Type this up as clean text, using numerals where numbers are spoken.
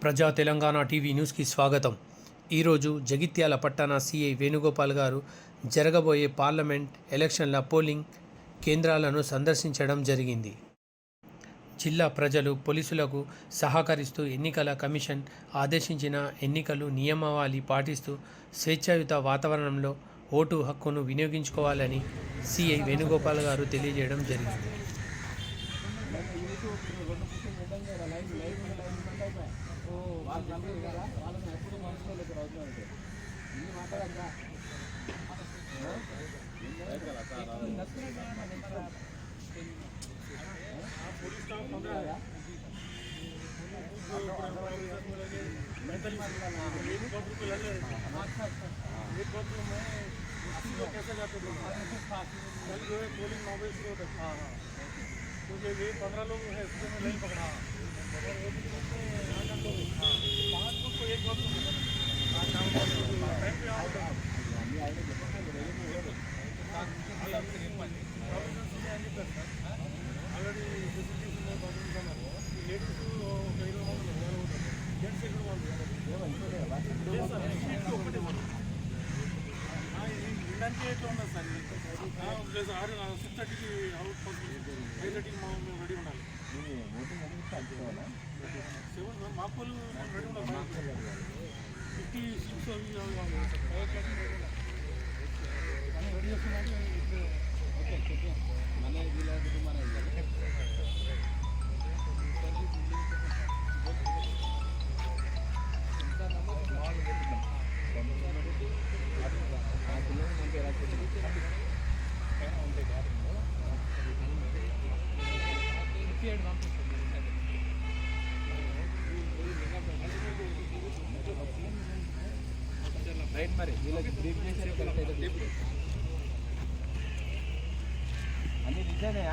ప్రజా తెలంగాణ టీవీ న్యూస్కి స్వాగతం. ఈరోజు జగిత్యాల పట్టణ సిఐ వేణుగోపాల్ గారు జరగబోయే పార్లమెంట్ ఎలక్షన్ల పోలింగ్ కేంద్రాలను సందర్శించడం జరిగింది. జిల్లా ప్రజలు పోలీసులకు సహకరిస్తూ ఎన్నికల కమిషన్ ఆదేశించిన ఎన్నికలు నియమావళి పాటిస్తూ స్వేచ్ఛాయుత వాతావరణంలో ఓటు హక్కును వినియోగించుకోవాలని సిఐ వేణుగోపాల్ గారు తెలియజేయడం జరిగింది. कैसे जाते थे कल जो है पोलिंग 9 बजे शुरू होता था क्योंकि ये 15 लोग हैं इसमें नहीं पकड़ा और वो भी पाँच लोग को एक बार टाइम पे ऑलरेडी लेट ఇండానికి ఎట్లా ఉన్నది సార్ ప్లస్ 6:30కి అవుట్ పోస్ట్ 5:30కి మేము రెడీ ఉండాలి. మా పోలు రెడీ ఉండాలి. 56 రెడీ చేస్తున్నాం. రైట్ మరి వీళ్ళకి బ్రీఫ్ చేశారు అన్ని నిజానే